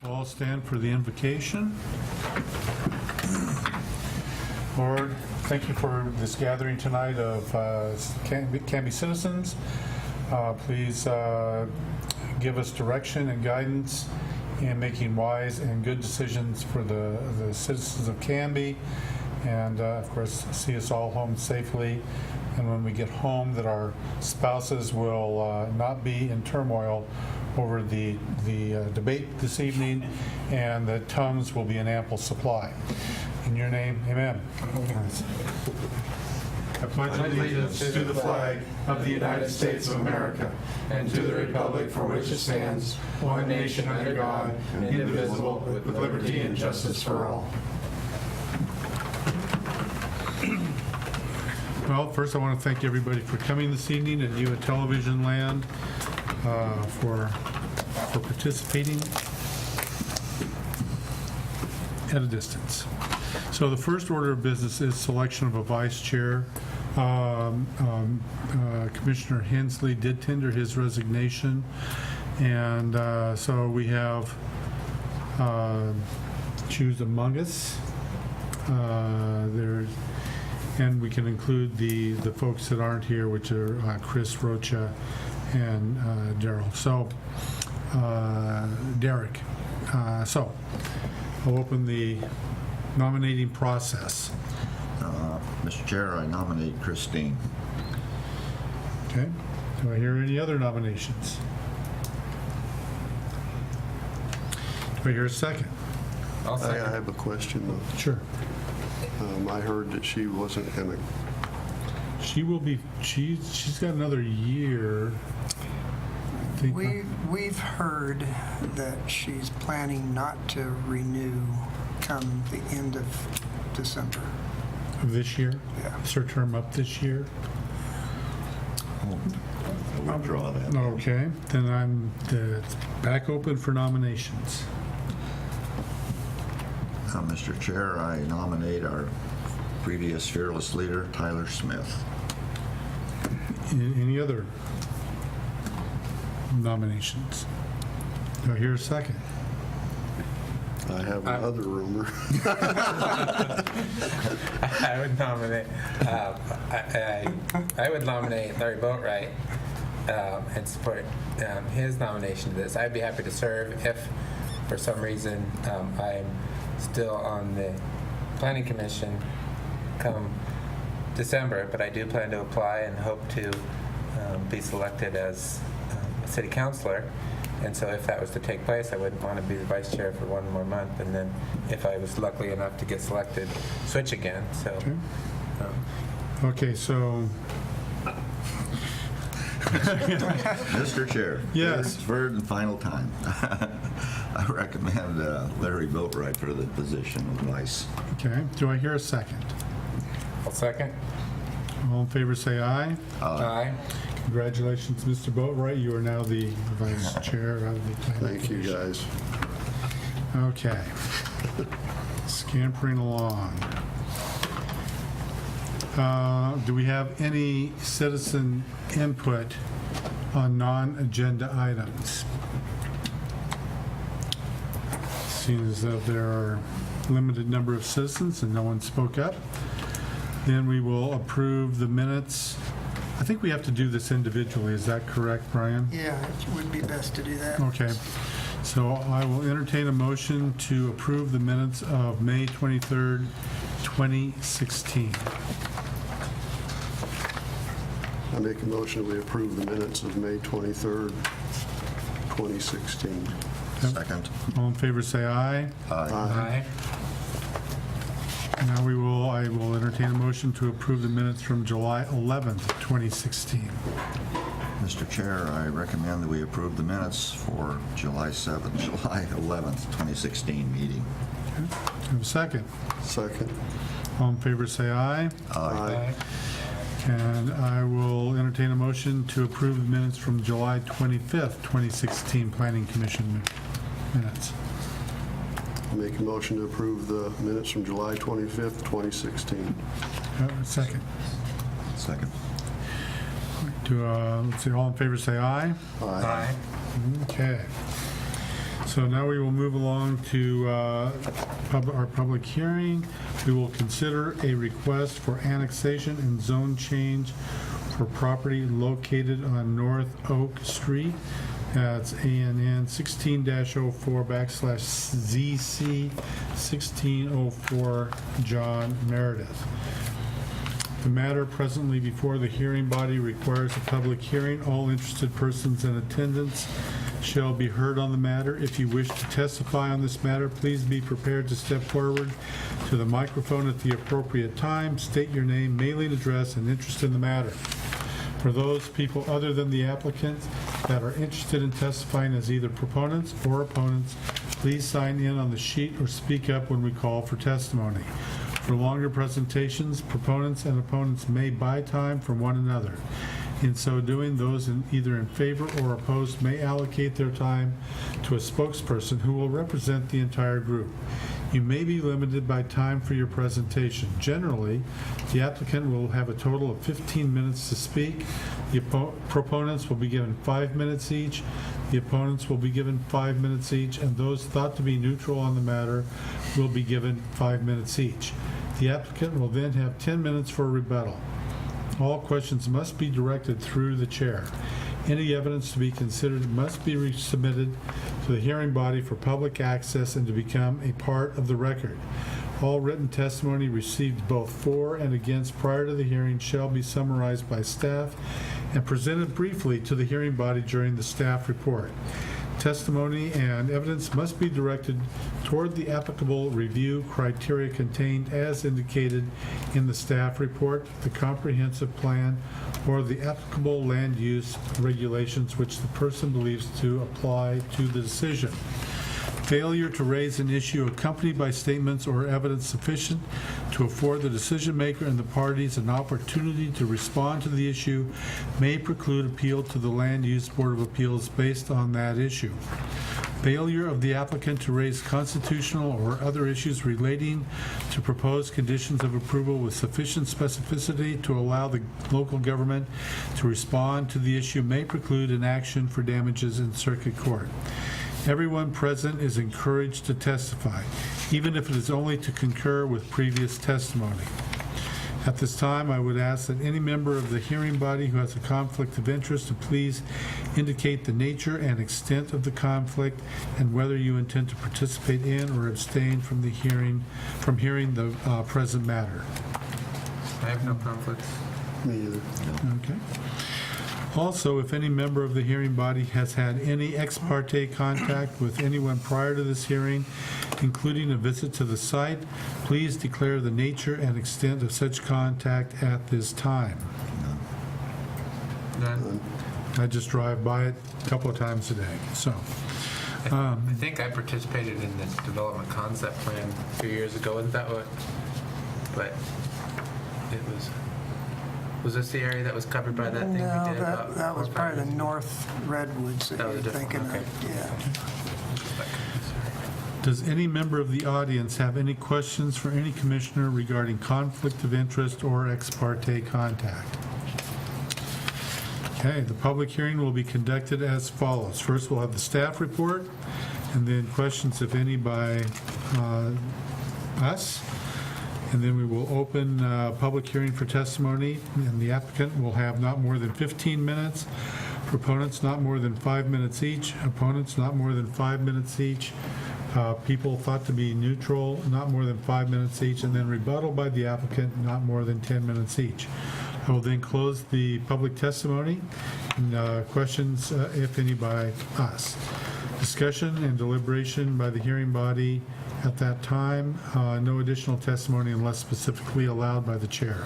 All stand for the invocation. Lord, thank you for this gathering tonight of Canby citizens. Please give us direction and guidance in making wise and good decisions for the citizens of Canby, and of course see us all home safely, and when we get home that our spouses will not be in turmoil over the debate this evening, and that tongues will be in ample supply. In your name, amen. I pledge allegiance to the flag of the United States of America and to the republic for which it stands, one nation under God, indivisible, with liberty and justice for all. Well, first I want to thank everybody for coming this evening, and you at Television Land for participating at a distance. So the first order of business is selection of a vice chair. Commissioner Hensley did tender his resignation, and so we have choose among us. And we can include the folks that aren't here, which are Chris Rocha and Daryl. So, Derek. So, I'll open the nominating process. Mr. Chair, I nominate Christine. Okay. Do I hear any other nominations? Do I hear a second? I have a question, though. Sure. I heard that she wasn't going to... She will be, she's got another year. I think. We've heard that she's planning not to renew come the end of December. Of this year? Yeah. Is her term up this year? I'll withdraw that. Okay, then I'm back open for nominations. Mr. Chair, I nominate our previous fearless leader, Tyler Smith. Any other nominations? Do I hear a second? I have another rumor. I would nominate. I would nominate Larry Boatwright and support his nomination to this. I'd be happy to serve if, for some reason, I'm still on the Planning Commission come December, but I do plan to apply and hope to be selected as a city councilor. And so if that was to take place, I wouldn't want to be the vice chair for one more month, and then if I was lucky enough to get selected, switch again. So, Okay, so Mr. Chair. Yes. Third and final time. I recommend Larry Boatwright for the position of vice. okay, do I hear a second? I'll second. All in favor say aye. Aye. Congratulations, Mr. Boatwright. You are now the vice chair of the Planning Thank you, Commission. guys. Okay. Scampering along. Do we have any citizen input on non-agenda items? Seeing as though there are a limited number of citizens and no one spoke up, then we will approve the minutes. I think we have to do this individually. Is that correct, Brian? Yeah, it would be best to do that. Okay. So I will entertain a motion to approve the minutes of May 23rd, 2016. I make a motion that we approve the minutes of May 23rd, 2016. Second. All in favor say aye. Aye. Now I will entertain a motion to approve the minutes from July 11th, 2016. Mr. Chair, I recommend that we approve the minutes for July 7th, July 11th, 2016 meeting. Okay. Do I have a second? Second. All in favor say aye. Aye. And I will entertain a motion to approve the minutes from July 25th, 2016 Planning Commission minutes. I make a motion to approve the minutes from July 25th, 2016. Second. Second. Let's see, all in favor say aye. Aye. Okay. So now we will move along to our public hearing. We will consider a request for annexation and zone change for property located on North Oak Street. That's ANN 16-04/ZC 1604 John Meredith. The matter presently before the hearing body requires a public hearing. All interested persons in attendance shall be heard on the matter. If you wish to testify on this matter, please be prepared to step forward to the microphone at the appropriate time. State your name, mailing address, and interest in the matter. For those people other than the applicant that are interested in testifying as either proponents or opponents, please sign in on the sheet or speak up when we call for testimony. For longer presentations, proponents and opponents may buy time from one another. In so doing, those either in favor or opposed may allocate their time to a spokesperson who will represent the entire group. You may be limited by time for your presentation. Generally, the applicant will have a total of 15 minutes to speak. The proponents will be given 5 minutes each. The opponents will be given 5 minutes each, and those thought to be neutral on the matter will be given 5 minutes each. The applicant will then have 10 minutes for a rebuttal. All questions must be directed through the chair. Any evidence to be considered must be resubmitted to the hearing body for public access and to become a part of the record. All written testimony received both for and against prior to the hearing shall be summarized by staff and presented briefly to the hearing body during the staff report. Testimony and evidence must be directed toward the applicable review criteria contained as indicated in the staff report, the comprehensive plan, or the applicable land use regulations which the person believes to apply to the decision. Failure to raise an issue accompanied by statements or evidence sufficient to afford the decision maker and the parties an opportunity to respond to the issue may preclude appeal to the Land Use Board of Appeals based on that issue. Failure of the applicant to raise constitutional or other issues relating to proposed conditions of approval with sufficient specificity to allow the local government to respond to the issue may preclude an action for damages in circuit court. Everyone present is encouraged to testify, even if it is only to concur with previous testimony. At this time, I would ask that any member of the hearing body who has a conflict of interest to please indicate the nature and extent of the conflict and whether you intend to participate in or abstain from hearing the present matter. I have no conflicts. Me either. Okay. Also, if any member of the hearing body has had any ex parte contact with anyone prior to this hearing, including a visit to the site, please declare the nature and extent of such contact at this time. None. I just drive by it a couple of times a day, so. I think I participated in the development concept plan a few years ago. Isn't that what? But it was. Was this the area that was covered by that thing we did? No, about that was 4 or 5 part of the years ago? North Redwoods that That was you're a different- thinking okay. of, yeah. Does any member of the audience have any questions for any commissioner regarding conflict of interest or ex parte contact? Okay, the public hearing will be conducted as follows. First, we'll have the staff report, and then questions, if any, by us. And then we will open public hearing for testimony, and the applicant will have not more than 15 minutes. Proponents not more than 5 minutes each. Opponents not more than 5 minutes each. People thought to be neutral, not more than 5 minutes each, and then rebuttal by the applicant, not more than 10 minutes each. I will then close the public testimony and questions, if any, by us. Discussion and deliberation by the hearing body at that time. No additional testimony unless specifically allowed by the chair.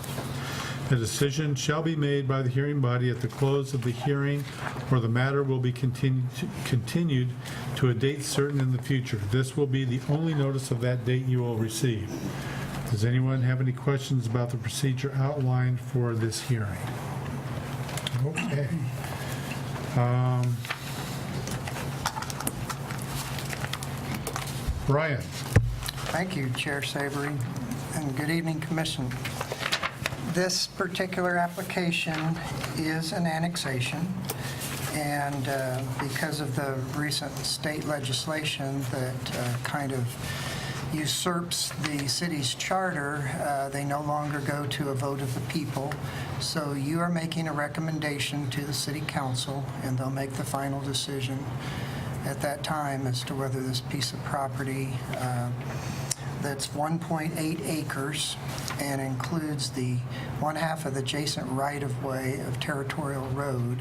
A decision shall be made by the hearing body at the close of the hearing, or the matter will be continued to a date certain in the future. This will be the only notice of that date you will receive. Does anyone have any questions about the procedure outlined for this hearing? Okay. Brian. Thank you, Chair Savory, and good evening, Commission. This particular application is an annexation, And because of the recent state legislation that kind of usurps the city's charter, they no longer go to a vote of the people. So you are making a recommendation to the city council, and they'll make the final decision at that time as to whether this piece of property that's 1.8 acres and includes the one half of the adjacent right-of-way of Territorial Road.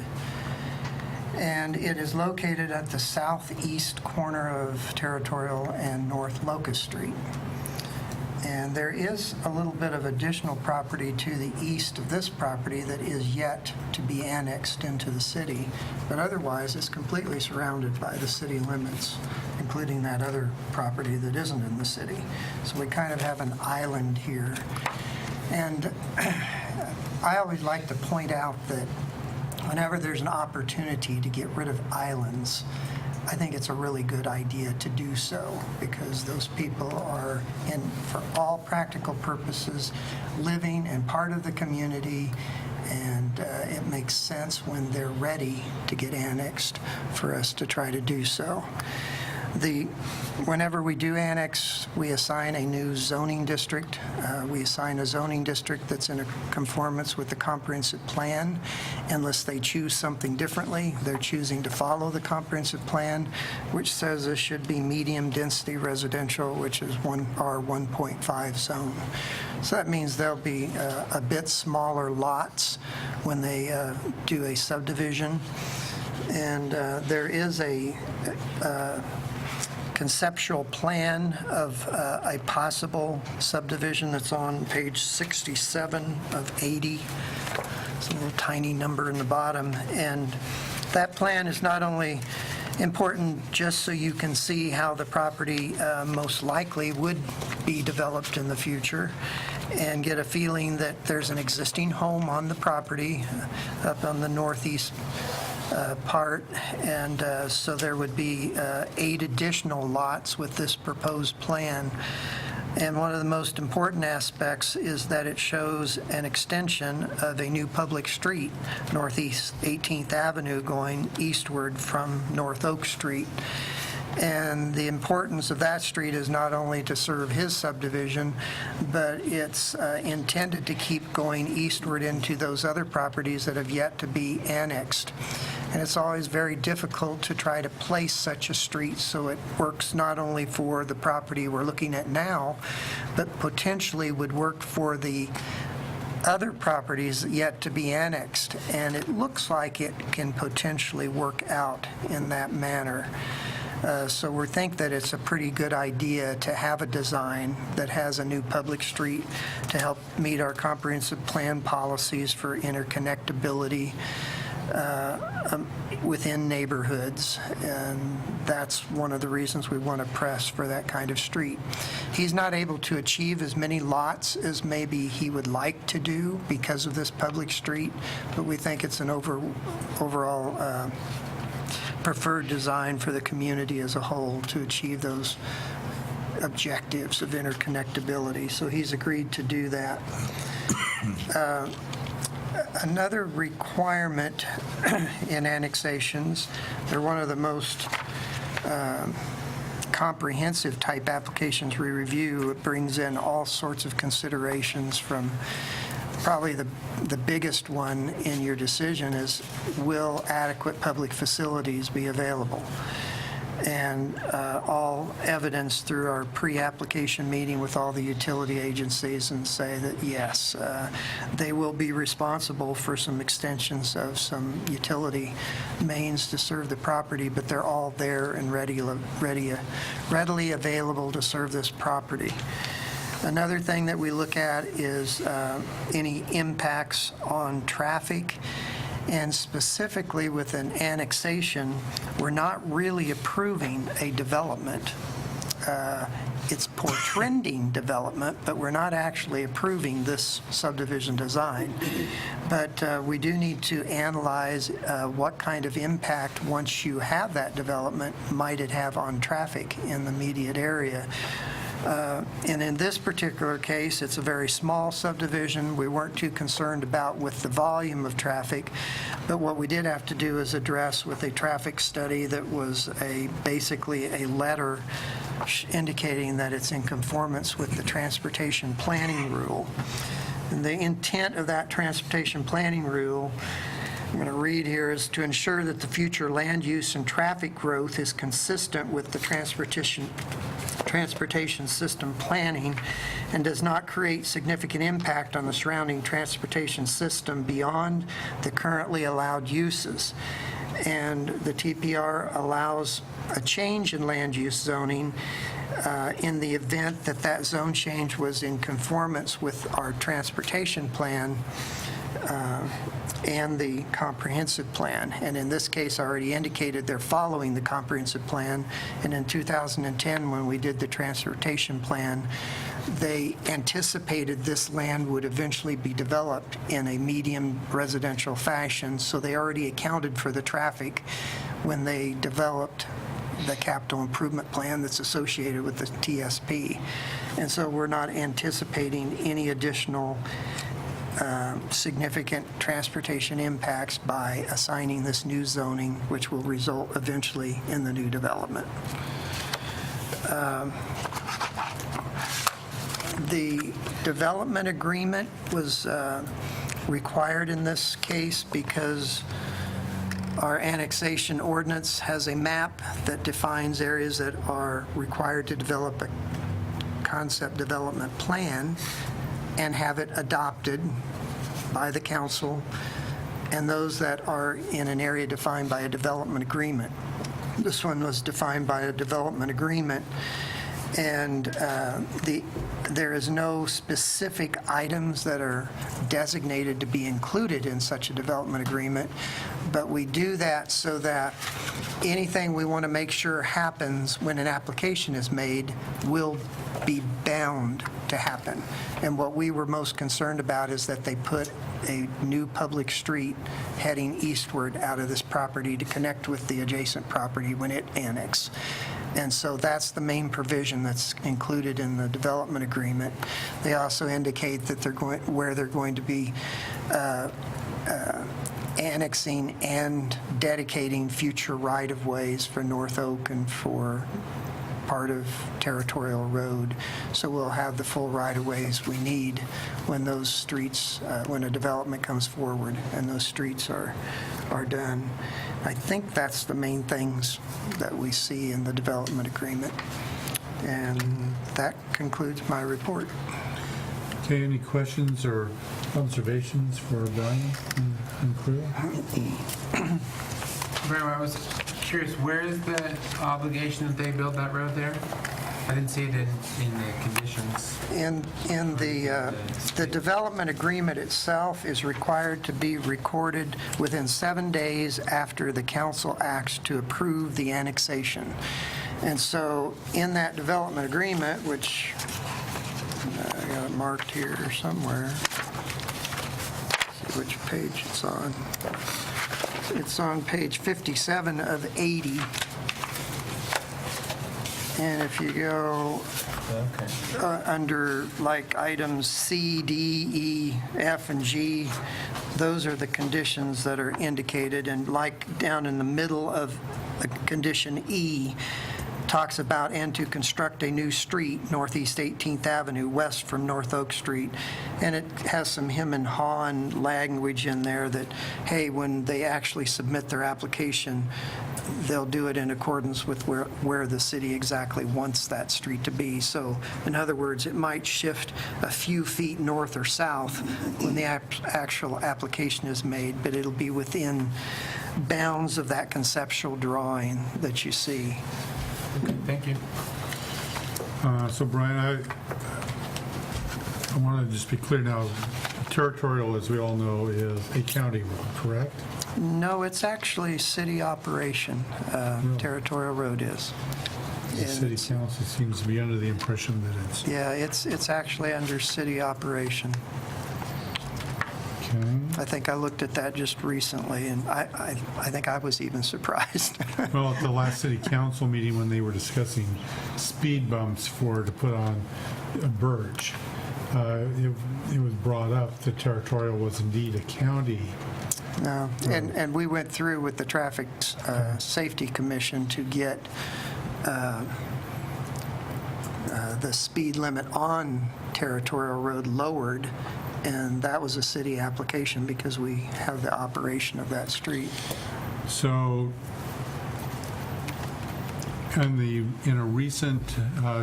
And it is located at the southeast corner of Territorial and North Locust Street. And there is a little bit of additional property to the east of this property that is yet to be annexed into the city, but otherwise it's completely surrounded by the city limits, including that other property that isn't in the city. So we kind of have an island here. And I always like to point out that whenever there's an opportunity to get rid of islands, I think it's a really good idea to do so, because those people are, for all practical purposes, living and part of the community, and it makes sense when they're ready to get annexed for us to try to do so. Whenever we do annex, we assign a new zoning district. We assign a zoning district that's in conformance with the comprehensive plan. Unless they choose something differently, they're choosing to follow the comprehensive plan, which says this should be medium density residential, which is R1.5 zone. So that means there'll be a bit smaller lots when they do a subdivision. And there is a conceptual plan of a possible subdivision that's on page 67 of 80. It's a little tiny number in the bottom. And that plan is not only important just so you can see how the property most likely would be developed in the future and get a feeling that there's an existing home on the property up on the northeast part, and so there would be 8 additional lots with this proposed plan. And one of the most important aspects is that it shows an extension of a new public street, Northeast 18th Avenue, going eastward from North Oak Street. And the importance of that street is not only to serve his subdivision, but it's intended to keep going eastward into those other properties that have yet to be annexed. And it's always very difficult to try to place such a street so it works not only for the property we're looking at now, but potentially would work for the other properties yet to be annexed. And it looks like it can potentially work out in that manner. So we think that it's a pretty good idea to have a design that has a new public street to help meet our comprehensive plan policies for interconnectability within neighborhoods, and that's one of the reasons we want to press for that kind of street. He's not able to achieve as many lots as maybe he would like to do because of this public street, but we think it's an overall preferred design for the community as a whole to achieve those objectives of interconnectability. So he's agreed to do that. Another requirement in annexations, they're one of the most comprehensive type applications we review. It brings in all sorts of considerations, from probably the biggest one in your decision is, will adequate public facilities be available? And all evidence through our pre-application meeting with all the utility agencies, and say that yes, they will be responsible for some extensions of some utility mains to serve the property, but they're all there and readily available to serve this property. Another thing that we look at is any impacts on traffic. And specifically with an annexation, we're not really approving a development. It's portrending development, but we're not actually approving this subdivision design. But we do need to analyze what kind of impact, once you have that development, might it have on traffic in the immediate area. And in this particular case, it's a very small subdivision. We weren't too concerned about with the volume of traffic, but what we did have to do is address with a traffic study that was basically a letter indicating that it's in conformance with the transportation planning rule. And the intent of that transportation planning rule, I'm going to read here, is to ensure that the future land use and traffic growth is consistent with the transportation system planning and does not create significant impact on the surrounding transportation system beyond the currently allowed uses. And the TPR allows a change in land use zoning in the event that that zone change was in conformance with our transportation plan and the comprehensive plan. And in this case, I already indicated they're following the comprehensive plan. And in 2010, when we did the transportation plan, they anticipated this land would eventually be developed in a medium residential fashion. So they already accounted for the traffic when they developed the capital improvement plan that's associated with the TSP. And so we're not anticipating any additional significant transportation impacts by assigning this new zoning, which will result eventually in the new development. The development agreement was required in this case because our annexation ordinance has a map that defines areas that are required to develop a concept development plan and have it adopted by the council, and those that are in an area defined by a development agreement. This one was defined by a development agreement, and there is no specific items that are designated to be included in such a development agreement, but we do that so that anything we want to make sure happens when an application is made will be bound to happen. And what we were most concerned about is that they put a new public street heading eastward out of this property to connect with the adjacent property when it annexes. And so that's the main provision that's included in the development agreement. They also indicate that they're going to be annexing and dedicating future right-of-ways for North Oak and for part of Territorial Road. So we'll have the full right-of-ways we need when those streets, when a development comes forward and those streets are done. I think that's the main things that we see in the development agreement. And that concludes my report. Okay, any questions or observations for Brian and crew? Brian, I was curious, where is the obligation that they build that road there? I didn't see it in the conditions. In the development agreement itself is required to be recorded within 7 days after the council acts to approve the annexation. And so in that development agreement, which I got it marked here somewhere, see which page it's on. It's on page 57 of 80. And if you go under like items C, D, E, F, and G, those are the conditions that are indicated. And like down in the middle of condition E, talks about and to construct a new street, Northeast 18th Avenue, west from North Oak Street. And it has some hem and haw language in there that, hey, when they actually submit their application, they'll do it in accordance with where the city exactly wants that street to be. So in other words, it might shift a few feet north or south when the actual application is made, but it'll be within bounds of that conceptual drawing that you see. Okay, thank you. So Brian, I want to just be clear now, Territorial, as we all know, is a county road, correct? No, it's actually city operation. Territorial Road is. The city council seems to be under the impression that it's... Yeah, it's actually under city operation. Okay. I think I looked at that just recently, and I think I was even surprised. Well, at the last city council meeting, when they were discussing speed bumps to put on Birch, it was brought up that Territorial was indeed a county. No, and we went through with the Traffic Safety Commission to get the speed limit on Territorial Road lowered, and that was a city application because we have the operation of that street. So, in a recent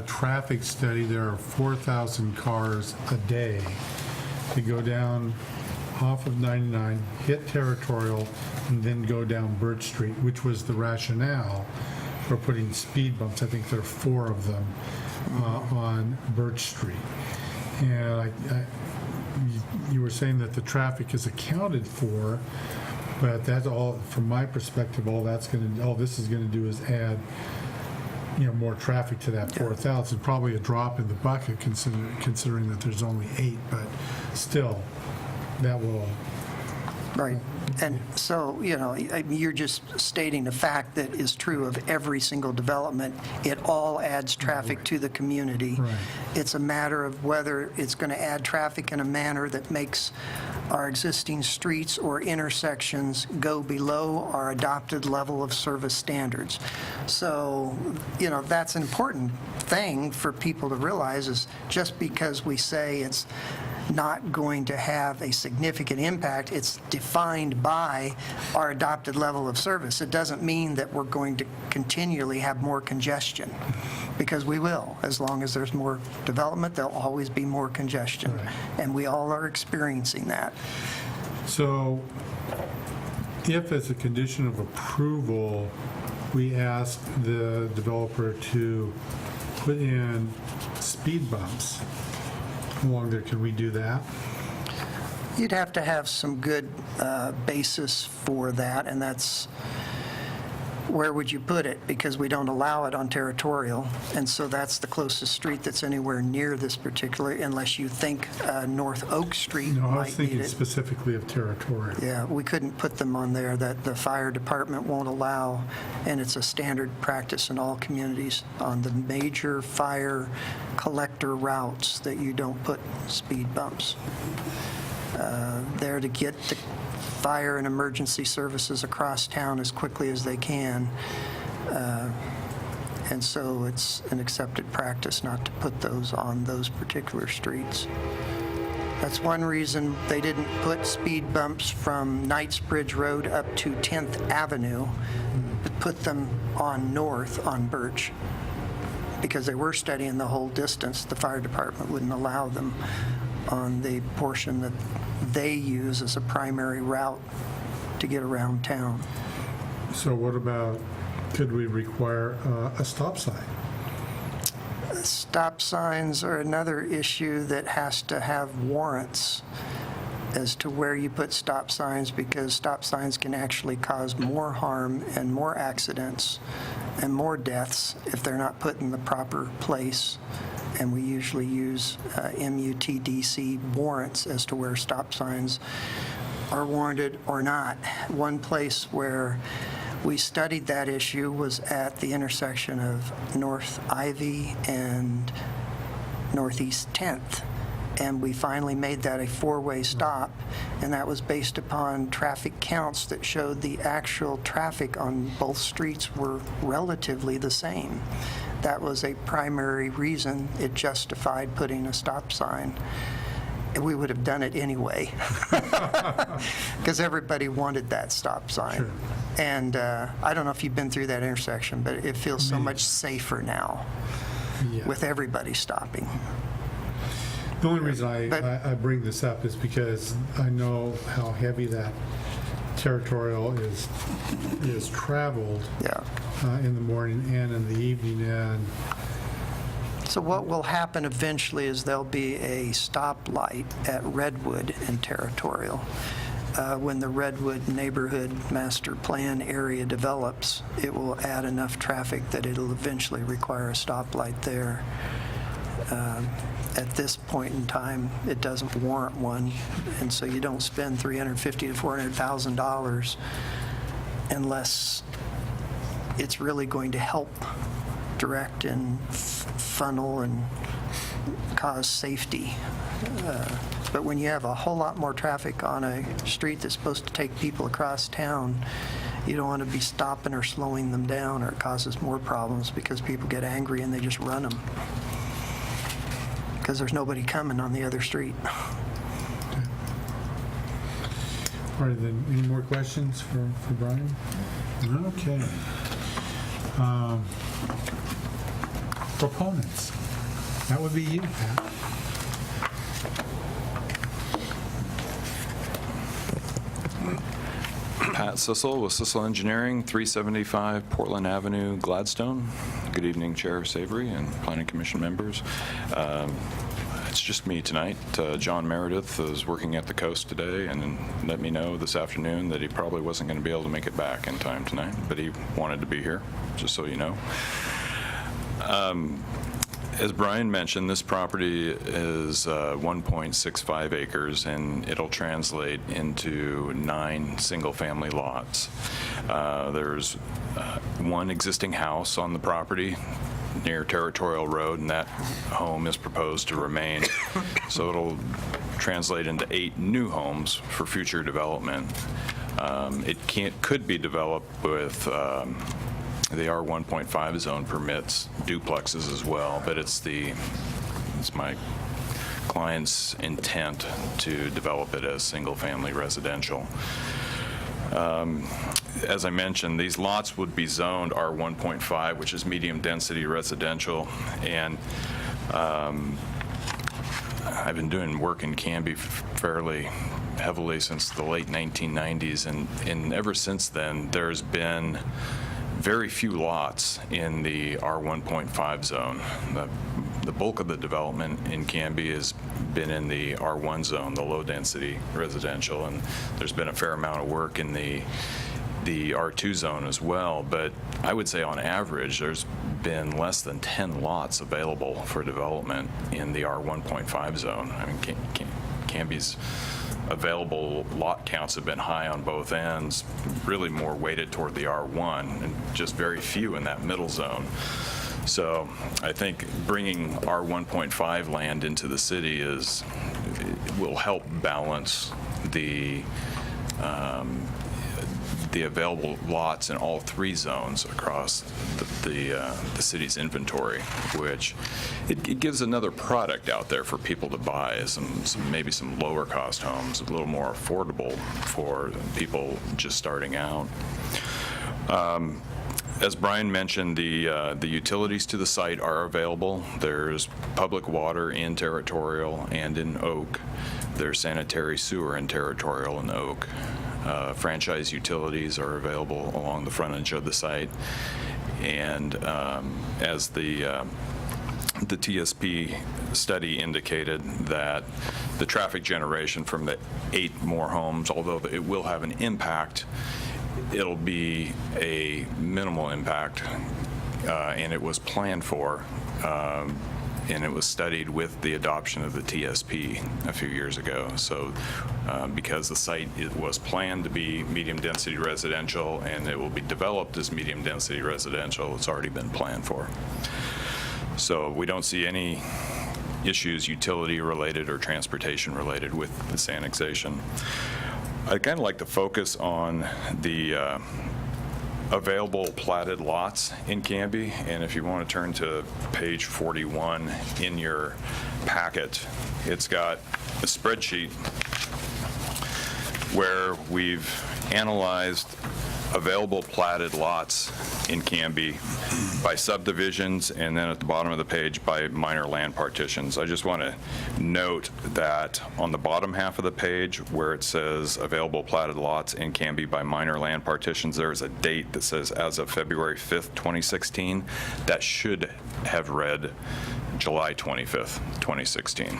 traffic study, there are 4,000 cars a day that go down off of 99, hit Territorial, and then go down Birch Street, which was the rationale for putting speed bumps. I think there are 4 of them on Birch Street. And you were saying that the traffic is accounted for, but that's all, from my perspective, all this is going to do is add, more traffic to that 4,000. Probably a drop in the bucket considering that there's only 8, but still, that will. Right. And so, you're just stating a fact that is true of every single development. It all adds traffic to the community. Right. It's a matter of whether it's going to add traffic in a manner that makes our existing streets or intersections go below our adopted level of service standards. So, that's an important thing for people to realize, is just because we say it's not going to have a significant impact, it's defined by our adopted level of service. It doesn't mean that we're going to continually have more congestion, because we will. As long as there's more development, there'll always be more congestion. Right. And we all are experiencing that. So, if as a condition of approval, we ask the developer to put in speed bumps along there, can we do that? You'd have to have some good basis for that, and that's, where would you put it? Because we don't allow it on Territorial, and so that's the closest street that's anywhere near this particular, unless you think North Oak Street No, I was might need thinking it. specifically of Territorial. Yeah, we couldn't put them on there, that the fire department won't allow, and it's a standard practice in all communities on the major fire collector routes that you don't put speed bumps. There to get the fire and emergency services across town as quickly as they can. And so it's an accepted practice not to put those on those particular streets. That's one reason they didn't put speed bumps from Knightsbridge Road up to 10th Avenue, but put them on north on Birch, because they were studying the whole distance. The fire department wouldn't allow them on the portion that they use as a primary route to get around town. So what about, could we require a stop sign? Stop signs are another issue that has to have warrants as to where you put stop signs, because stop signs can actually cause more harm and more accidents and more deaths if they're not put in the proper place. And we usually use MUTDC warrants as to where stop signs are warranted or not. One place where we studied that issue was at the intersection of North Ivy and Northeast 10th. And we finally made that a 4-way stop, and that was based upon traffic counts that showed the actual traffic on both streets were relatively the same. That was a primary reason it justified putting a stop sign. And we would have done it anyway, because everybody wanted that stop sign. Sure. And I don't know if you've been through that intersection, but it feels so much safer now Yeah. with everybody stopping. The only reason But- I bring this up is because I know how heavy that Territorial is traveled Yeah. in the morning and in the evening, and So what will happen eventually is there'll be a stoplight at Redwood and Territorial. When the Redwood Neighborhood Master Plan area develops, it will add enough traffic that it'll eventually require a stoplight there. At this point in time, it doesn't warrant one, and so you don't spend $350,000 to $400,000 unless it's really going to help direct and funnel and cause safety. But when you have a whole lot more traffic on a street that's supposed to take people across town, you don't want to be stopping or slowing them down, or it causes more problems because people get angry and they just run them because there's nobody coming on the other street. All right, then, any more questions for Brian? Okay. Proponents. That would be you, Pat. Pat Sissel with Sissel Engineering, 375 Portland Avenue, Gladstone. Good evening, Chair Savory and Planning Commission members. It's just me tonight. John Meredith is working at the coast today and let me know this afternoon that he probably wasn't going to be able to make it back in time tonight, but he wanted to be here, just so you know. As Brian mentioned, this property is 1.65 acres, and it'll translate into 9 single-family lots. There's one existing house on the property near Territorial Road, and that home is proposed to remain. So it'll translate into 8 new homes for future development. It could be developed with the R1.5 zone permits duplexes as well, but it's my client's intent to develop it as single-family residential. As I mentioned, these lots would be zoned R1.5, which is medium-density residential, and I've been doing work in Canby fairly heavily since the late 1990s, and ever since then, there's been very few lots in the R1.5 zone. The bulk of the development in Canby has been in the R1 zone, the low-density residential, and there's been a fair amount of work in the R2 zone as well. But I would say on average, there's been less than 10 lots available for development in the R1.5 zone. I mean, Canby's available lot counts have been high on both ends, really more weighted toward the R1, and just very few in that middle zone. So I think bringing R1.5 land into the city will help balance the available lots in all 3 zones across the city's inventory, which it gives another product out there for people to buy, maybe some lower cost homes, a little more affordable for people just starting out. As Brian mentioned, the utilities to the site are available. There's public water in Territorial and in Oak. There's sanitary sewer in Territorial and Oak. Franchise utilities are available along the frontage of the site. And as the TSP study indicated, that the traffic generation from the 8 more homes, although it will have an impact, it'll be a minimal impact, and it was planned for, and it was studied with the adoption of the TSP a few years ago. So because the site was planned to be medium-density residential and it will be developed as medium-density residential, it's already been planned for. So we don't see any issues utility-related or transportation-related with this annexation. I'd kind of like to focus on the available platted lots in Canby, and if you want to turn to page 41 in your packet, it's got a spreadsheet where we've analyzed available platted lots in Canby by subdivisions, and then at the bottom of the page by minor land partitions. I just want to note that on the bottom half of the page where it says available platted lots in Canby by minor land partitions, there is a date that says as of February 5th, 2016. That should have read July 25th, 2016.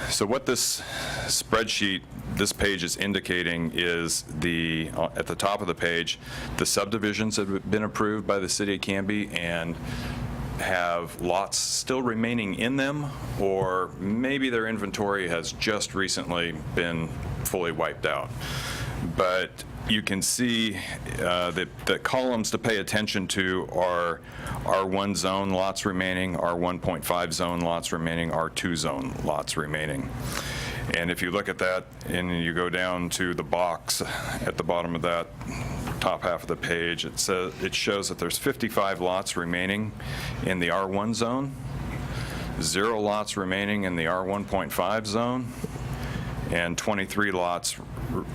So what this spreadsheet, this page is indicating is at the top of the page, the subdivisions that have been approved by the city of Canby, and have lots still remaining in them, or maybe their inventory has just recently been fully wiped out. But you can see the columns to pay attention to are R1 zone lots remaining, R1.5 zone lots remaining, R2 zone lots remaining. And if you look at that and you go down to the box at the bottom of that top half of the page, it shows that there's 55 lots remaining in the R1 zone, 0 lots remaining in the R1.5 zone, and 23 lots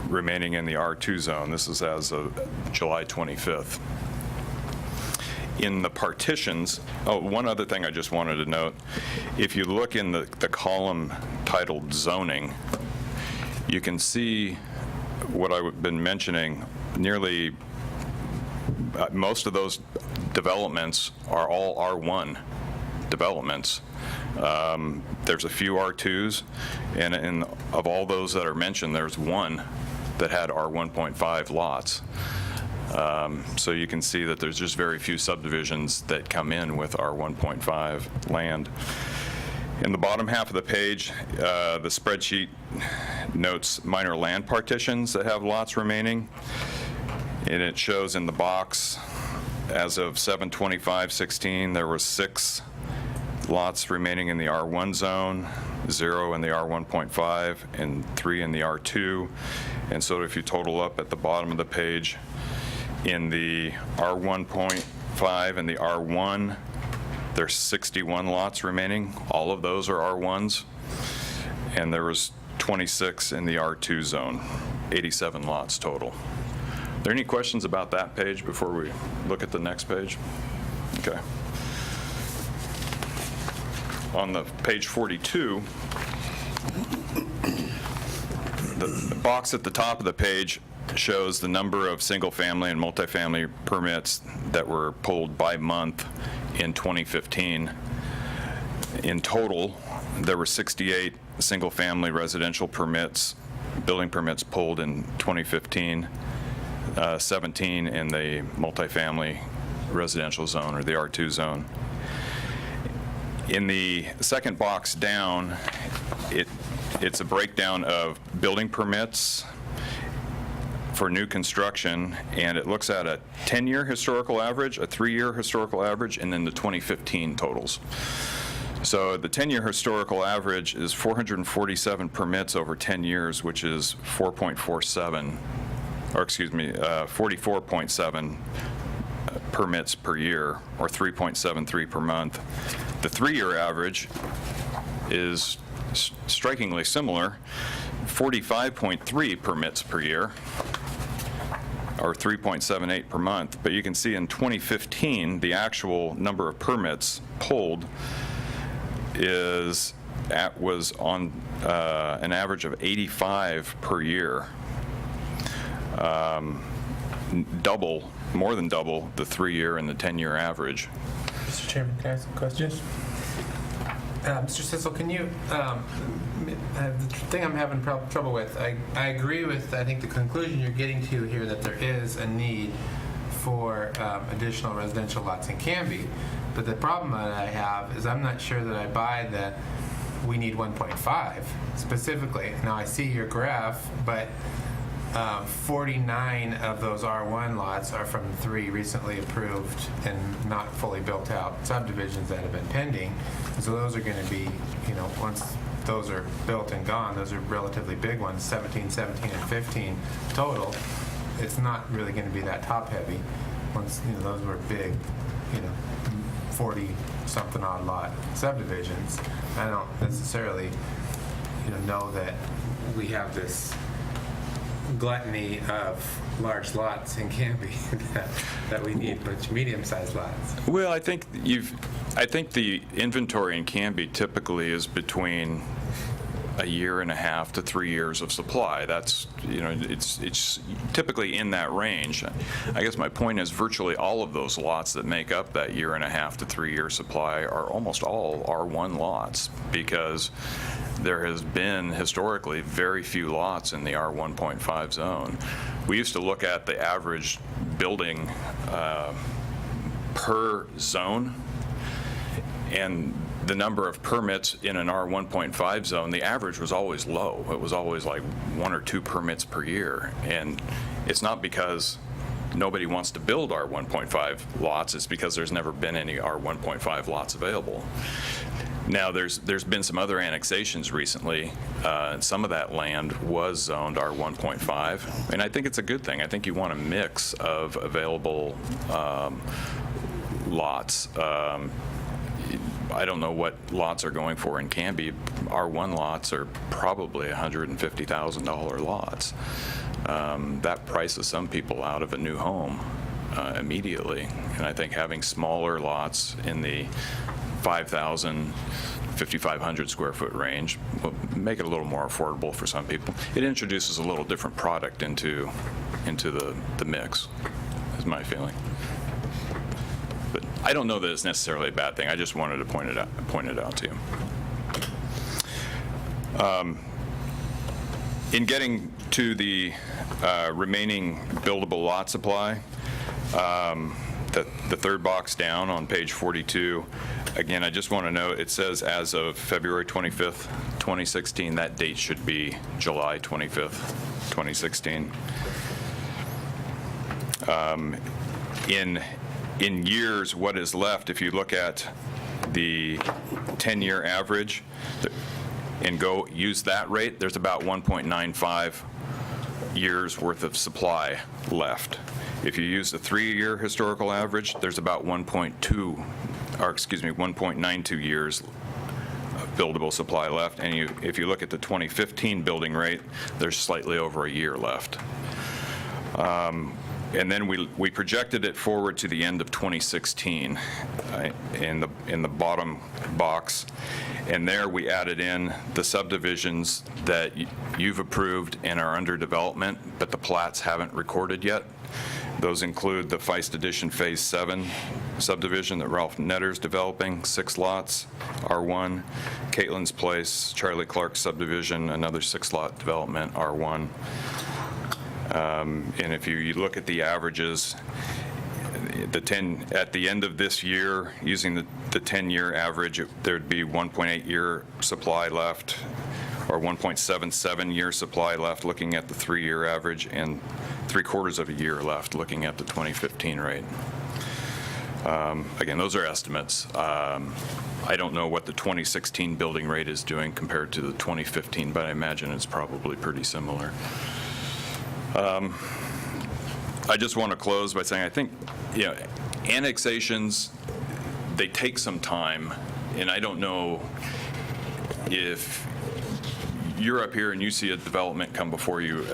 remaining in the R2 zone. This is as of July 25th. In the partitions, one other thing I just wanted to note, if you look in the column titled zoning, you can see what I've been mentioning. Nearly most of those developments are all R1 developments. There's a few R2s, and of all those that are mentioned, there's one that had R1.5 lots. So you can see that there's just very few subdivisions that come in with R1.5 land. In the bottom half of the page, the spreadsheet notes minor land partitions that have lots remaining, and it shows in the box as of 7/25/16 there was 6 lots remaining in the R1 zone, 0 in the R1.5, and 3 in the R2. And so if you total up at the bottom of the page, in the R1.5 and the R1, there's 61 lots remaining. All of those are R1s. And there was 26 in the R2 zone, 87 lots total. Are there any questions about that page before we look at the next page? Okay. On the page 42, the box at the top of the page shows the number of single-family and multifamily permits that were pulled by month in 2015. In total, there were 68 single-family residential permits, building permits pulled in 2015, 17 in the multifamily residential zone, or the R2 zone. In the second box down, it's a breakdown of building permits for new construction, and it looks at a 10-year historical average, a 3-year historical average, and then the 2015 totals. So the 10-year historical average is 447 permits over 10 years, which is 44.7 permits per year, or 3.73 per month. The 3-year average is strikingly similar, 45.3 permits per year, or 3.78 per month. But you can see in 2015, the actual number of permits pulled was on an average of 85 per year, more than double the 3-year and the 10-year average. Mr. Chairman, can I ask a question? Yes. Mr. Sissel, can you, the thing I'm having trouble with, I agree with, I think, the conclusion you're getting to here, that there is a need for additional residential lots in Canby. But the problem that I have is I'm not sure that I buy that we need 1.5 specifically. Now, I see your graph, but 49 of those R1 lots are from 3 recently approved and not fully built out subdivisions that have been pending. So those are going to be, once those are built and gone, those are relatively big ones, 17, 17, and 15 total. It's not really going to be that top heavy. Once, those were big, 40-something odd lot subdivisions. I don't necessarily, know that we have this gluttony of large lots in Canby that we need a bunch of medium-sized lots. Well, I think the inventory in Canby typically is between a year and a half to 3 years of supply. That's, it's typically in that range. I guess my point is virtually all of those lots that make up that year and a half to 3 year supply are almost all R1 lots, because there has been historically very few lots in the R1.5 zone. We used to look at the average building per zone, And the number of permits in an R1.5 zone, the average was always low. It was always like 1 or 2 permits per year. And it's not because nobody wants to build R1.5 lots, it's because there's never been any R1.5 lots available. Now, there's been some other annexations recently, and some of that land was zoned R1.5, and I think it's a good thing. I think you want a mix of available lots. I don't know what lots are going for in Canby. R1 lots are probably $150,000 lots. That prices some people out of a new home immediately, and I think having smaller lots in the 5,000, 5,500 square foot range will make it a little more affordable for some people. It introduces a little different product into the mix, is my feeling. But I don't know that it's necessarily a bad thing. I just wanted to point it out to you. In getting to the remaining buildable lot supply, the third box down on page 42, again, I just want to note, it says as of February 25th, 2016. That date should be July 25th, 2016. In years, what is left, if you look at the 10-year average and go use that rate, there's about 1.95 years worth of supply left. If you use the 3-year historical average, there's about 1.92 years of buildable supply left. And if you look at the 2015 building rate, there's slightly over a year left. And then we projected it forward to the end of 2016 in the bottom box. And there we added in the subdivisions that you've approved and are under development, but the plats haven't recorded yet. Those include the Feist Edition Phase 7 subdivision that Ralph Netter's developing, 6 lots, R1, Caitlin's Place, Charlie Clark's subdivision, another 6-lot development, R1. And if you look at the averages, at the end of this year, using the 10-year average, there'd be 1.8 year supply left, or 1.77 year supply left looking at the 3-year average, and 3/4 of a year left looking at the 2015 rate. Again, those are estimates. I don't know what the 2016 building rate is doing compared to the 2015, but I imagine it's probably pretty similar. I just want to close by saying I think, annexations, they take some time, and I don't know if you're up here and you see a development come before you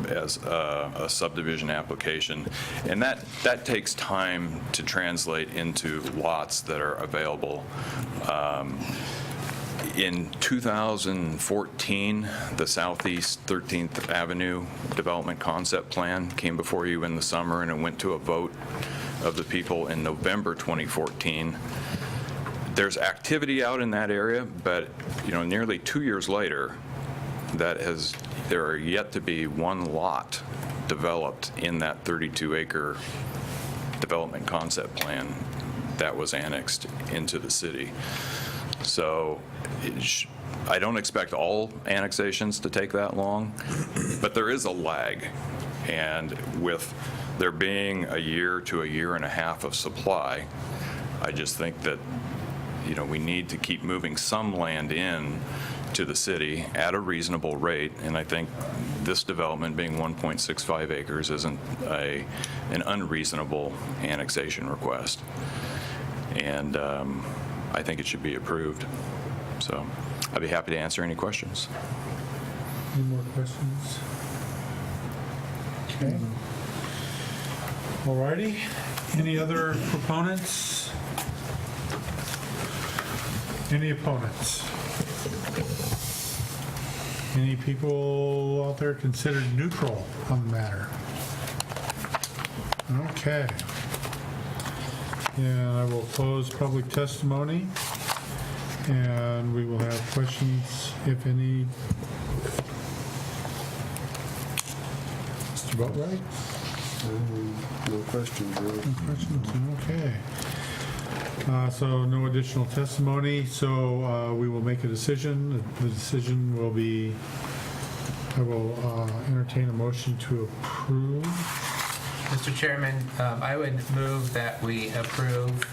as a subdivision application, and that takes time to translate into lots that are available. In 2014, the Southeast 13th Avenue Development Concept Plan came before you in the summer, and it went to a vote of the people in November 2014. There's activity out in that area, but nearly 2 years later, there are yet to be one lot developed in that 32-acre development concept plan that was annexed into the city. So I don't expect all annexations to take that long, but there is a lag. And with there being a year to a year and a half of supply, I just think that, we need to keep moving some land in to the city at a reasonable rate. And I think this development being 1.65 acres isn't an unreasonable annexation request. And I think it should be approved. So I'd be happy to answer any questions. Any more questions? Okay. All righty. Any other proponents? Any opponents? Any people out there considered neutral on the matter? Okay. And I will close public testimony, and we will have questions, if any. Mr. Boatwright? No questions, really. No questions? Okay. So no additional testimony, so we will make a decision. The decision will be, I will entertain a motion to approve. Mr. Chairman, I would move that we approve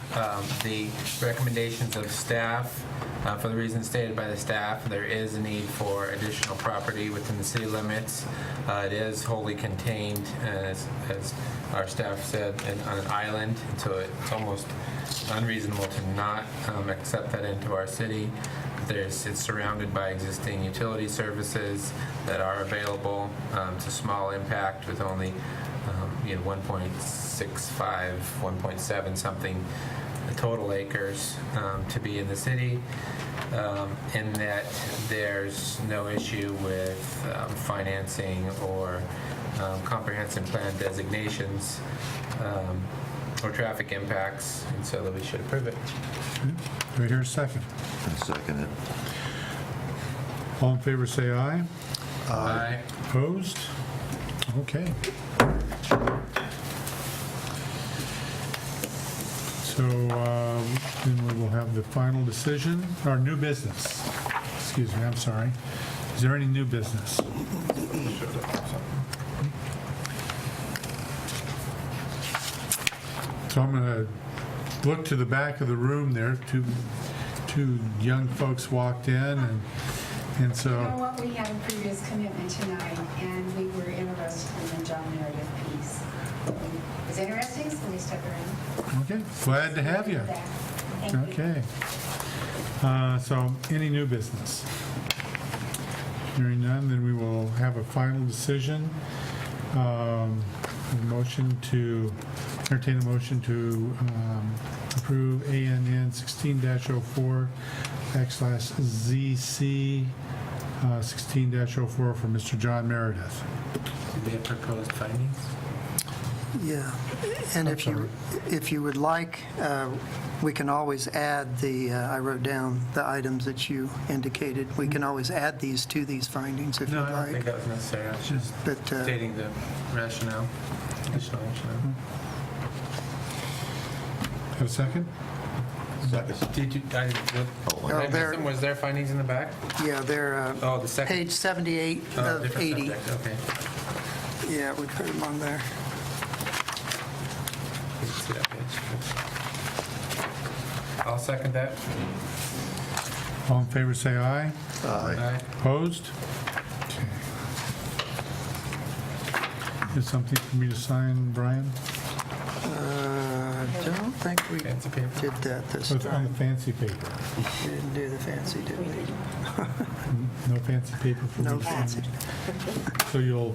the recommendations of staff. For the reasons stated by the staff, there is a need for additional property within the city limits. It is wholly contained, as our staff said, on an island, so it's almost unreasonable to not accept that into our city. It's surrounded by existing utility services that are available. It's a small impact with only 1.65, 1.7 something total acres to be in the city, and that there's no issue with financing or comprehensive plan designations or traffic impacts, and so that we should approve it. Do I hear a second? I second it. All in favor, say aye. Aye. Opposed? Okay. So then we will have the final decision, or new business. Excuse me, I'm sorry. Is there any new business? So I'm going to look to the back of the room there. Two young folks walked in, and so... You know what, we had a previous commitment tonight, and we were interested in the John Meredith piece. It was interesting, so we stuck around. Okay, glad to have you. Thank you. Okay. So, any new business? Hearing none, then we will have a final decision. Entertain a motion to approve ANN 16-04/ZC 16-04 for Mr. John Meredith. Do they have proposed findings? Yeah, and if you would like, we can always add I wrote down the items that you indicated. We can always add these to these findings if No, you'd I don't think like. that was necessary. I was just But, stating the rationale, additional rationale. Have a second? Did you, was there findings in the back? Yeah, they're Oh, the second. page 78 of Different 80. subject, okay. Yeah, we put them on there. You can see that page. I'll second that. All in favor, say aye. Aye. Opposed? Okay. Is something for me to sign, Brian? I don't think we Fancy paper. did that this What's on the time. fancy paper? We didn't do the fancy, did we? No fancy paper for me No to sign? fancy. So you'll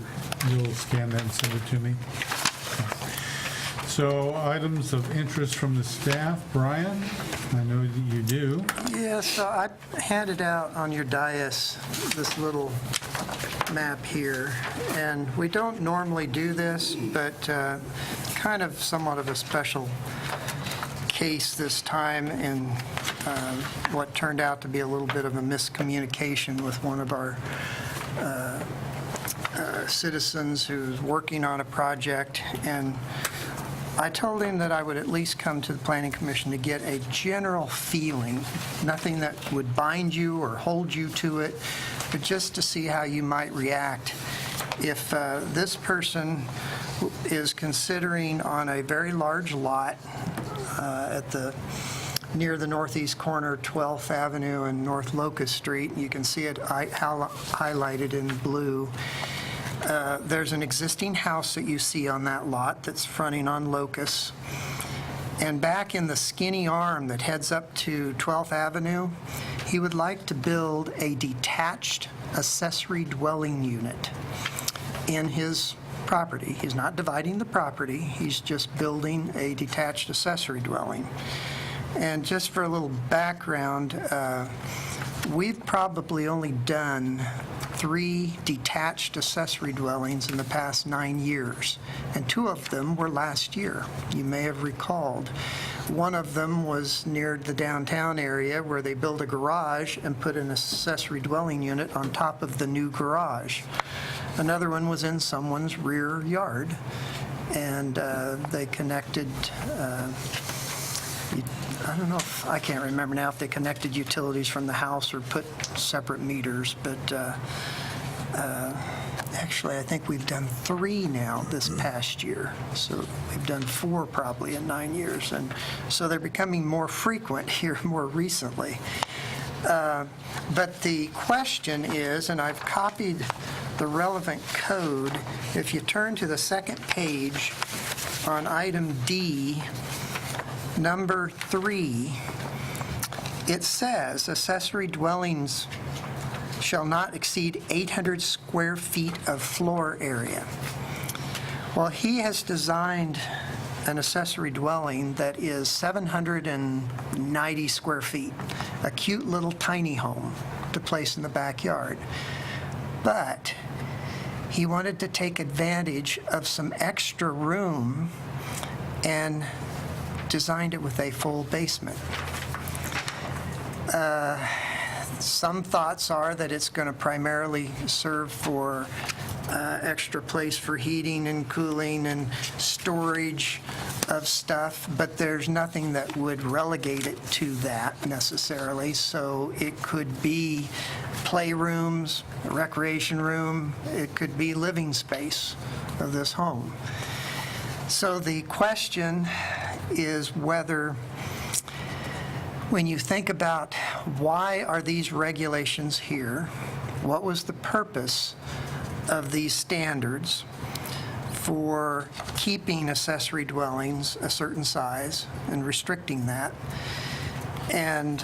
scan that and send it to me? So items of interest from the staff. Brian, I know that you do. Yeah, so I handed out on your dais this little map here, and we don't normally do this, but kind of somewhat of a special case this time in what turned out to be a little bit of a miscommunication with one of our citizens who's working on a project, and I told him that I would at least come to the Planning Commission to get a general feeling, nothing that would bind you or hold you to it, but just to see how you might react if this person is considering on a very large lot near the northeast corner, 12th Avenue and North Locust Street. You can see it highlighted in blue. There's an existing house that you see on that lot that's fronting on Locust. And back in the skinny arm that heads up to 12th Avenue, he would like to build a detached accessory dwelling unit in his property. He's not dividing the property, he's just building a detached accessory dwelling. And just for a little background, we've probably only done 3 detached accessory dwellings in the past 9 years, and 2 of them were last year. You may have recalled. One of them was near the downtown area where they built a garage and put an accessory dwelling unit on top of the new garage. Another one was in someone's rear yard, and they connected I don't know if, I can't remember now if they connected utilities from the house or put separate meters, but actually, I think we've done 3 now this past year. So we've done 4 probably in 9 years. And so they're becoming more frequent here more recently. But the question is, and I've copied the relevant code, if you turn to the second page on item D, number 3, it says accessory dwellings shall not exceed 800 square feet of floor area. Well, he has designed an accessory dwelling that is 790 square feet, a cute little tiny home to place in the backyard. But he wanted to take advantage of some extra room and designed it with a full basement. Some thoughts are that it's going to primarily serve for extra place for heating and cooling and storage of stuff, but there's nothing that would relegate it to that necessarily. So it could be playrooms, a recreation room, it could be living space of this home. So the question is whether, when you think about why are these regulations here, what was the purpose of these standards for keeping accessory dwellings a certain size and restricting that? And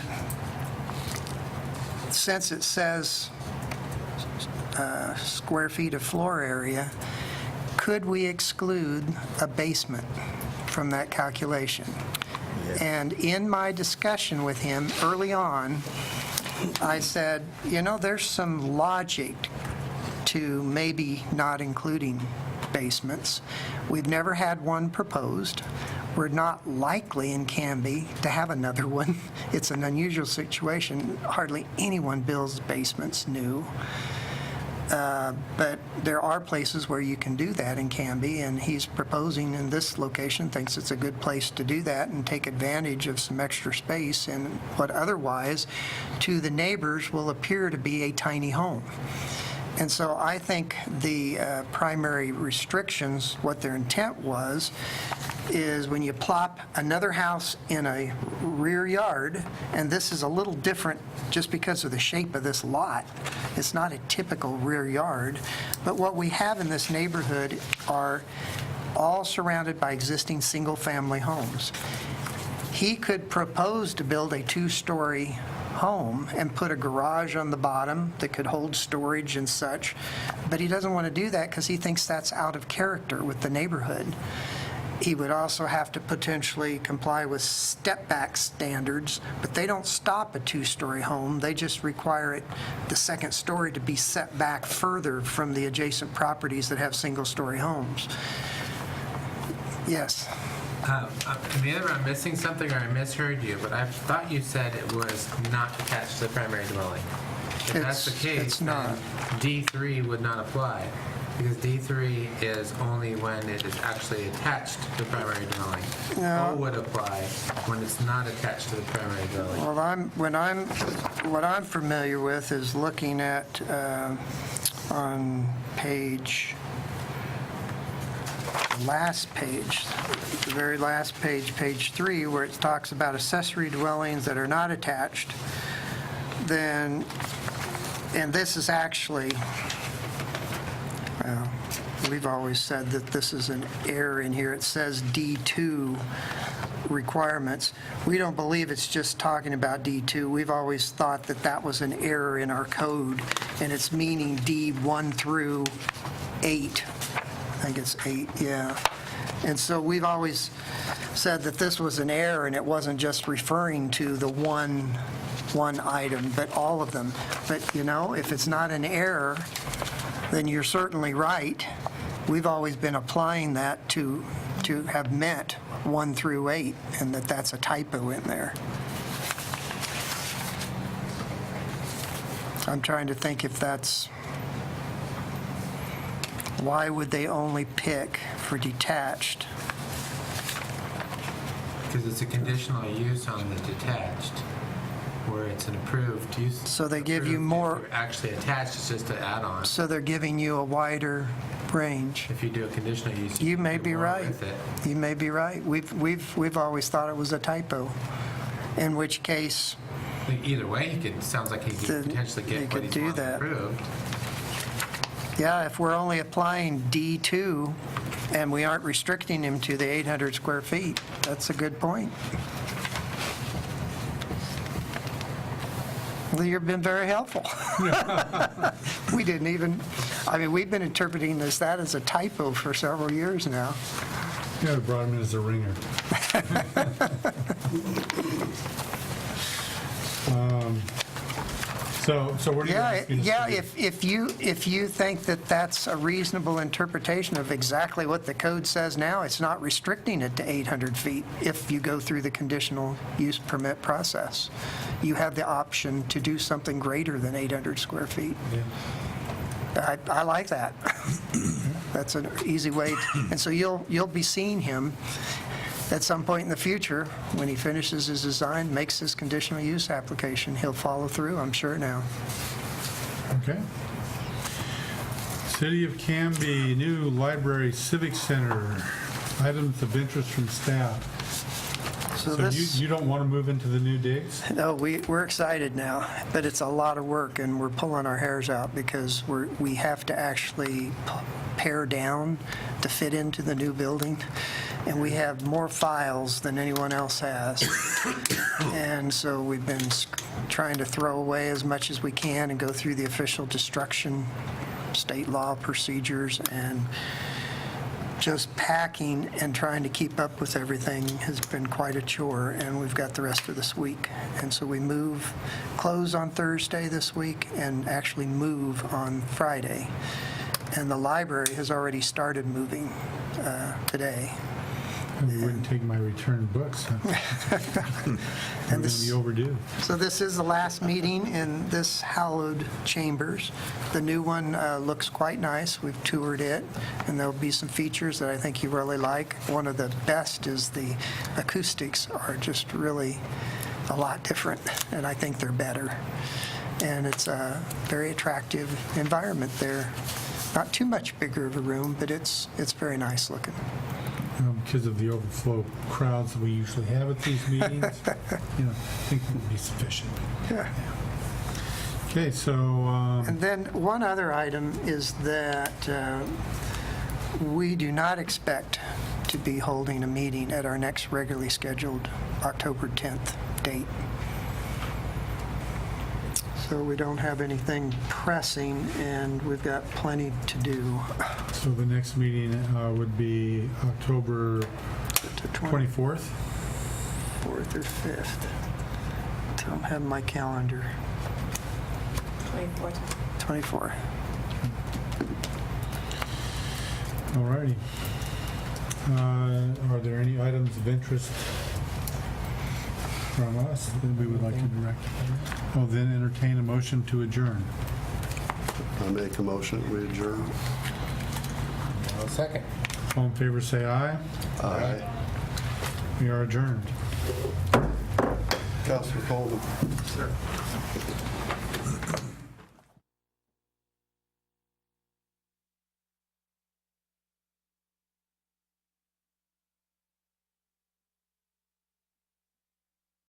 since it says square feet of floor area, could we exclude a basement from that calculation? And in my discussion with him early on, I said, you know, there's some logic to maybe not including basements. We've never had one proposed. We're not likely in Canby to have another one. It's an unusual situation. Hardly anyone builds basements new. But there are places where you can do that in Canby, and he's proposing in this location, thinks it's a good place to do that and take advantage of some extra space in what otherwise, to the neighbors, will appear to be a tiny home. And so I think the primary restrictions, what their intent was, is when you plop another house in a rear yard, and this is a little different just because of the shape of this lot. It's not a typical rear yard, but what we have in this neighborhood are all surrounded by existing single-family homes. He could propose to build a 2-story home and put a garage on the bottom that could hold storage and such, but he doesn't want to do that because he thinks that's out of character with the neighborhood. He would also have to potentially comply with step-back standards, but they don't stop a 2-story home. They just require it, the second story, to be set back further from the adjacent properties that have single-story homes. Yes. Either I'm missing something or I misheard you, but I thought you said it was not attached to the primary dwelling. If that's the case, It's not. then D3 would not apply, because D3 is only when it is actually attached to the primary dwelling. No. O would apply when it's not attached to the primary dwelling. Well, what I'm familiar with is looking at on page, last page, the very last page, page 3, where it talks about accessory dwellings that are not attached. Then, and this is actually, well, we've always said that this is an error in here. It says D2 requirements. We don't believe it's just talking about D2. We've always thought that that was an error in our code, and it's meaning D1 through 8. I think it's 8, yeah. And so we've always said that this was an error, and it wasn't just referring to the one item, but all of them. But, you know, if it's not an error, then you're certainly right. We've always been applying that to have meant 1 through 8, and that's a typo in there. I'm trying to think if that's, why would they only pick for detached? Because it's a conditional use on the detached, where it's an approved use. So they give you approved more- if you're actually attached, it's just an add-on. So they're giving you a wider range. If you do a conditional use, You can may do be more right. with it. You may be right. We've always thought it was a typo, in which case, Either way, he could, sounds like he Then could potentially he get could what do he wants that. approved. yeah, if we're only applying D2 and we aren't restricting him to the 800 square feet, that's a good point. Well, you've been very helpful. We didn't even, I mean, we've been interpreting that as a typo for several years now. Yeah, we brought him in as a ringer. So what do you Yeah, ask me to yeah. do? If you think that that's a reasonable interpretation of exactly what the code says now, it's not restricting it to 800 feet if you go through the conditional use permit process. You have the option to do something greater than 800 square feet. I like that. That's an easy way, and so you'll be seeing him at some point in the future, when he finishes his design, makes his conditional use application. He'll follow through, I'm sure now. Okay. City of Canby, new library civic center, items of interest from staff. So So this, you don't want to move into the new digs? no, we're excited now, but it's a lot of work, and we're pulling our hairs out because we have to actually pare down to fit into the new building, and we have more files than anyone else has. And so we've been trying to throw away as much as we can and go through the official destruction state law procedures, and just packing and trying to keep up with everything has been quite a chore, and we've got the rest of this week. And so we close on Thursday this week and actually move on Friday. And the library has already started moving today. You wouldn't take my return books, huh? We're going to be overdue. So this is the last meeting in this hallowed chambers. The new one looks quite nice. We've toured it, and there'll be some features that I think you really like. One of the best is the acoustics are just really a lot different, and I think they're better. And it's a very attractive environment there. Not too much bigger of a room, but it's very nice looking. Because of the overflow crowds that we usually have at these meetings, I think it will be sufficient. Yeah. Okay, so, And then one other item is that we do not expect to be holding a meeting at our next regularly scheduled October 10th date. So we don't have anything pressing, and we've got plenty to do. so the next meeting would be October To 24th? 4th or 5th. Don't have my calendar. 24. All righty. Are there any items of interest from us that we would like to direct? Well, then entertain a motion to adjourn. I make a motion, we adjourn. I'll second. All in favor, say aye. Aye. We are adjourned. Councilor Coleman. Sir.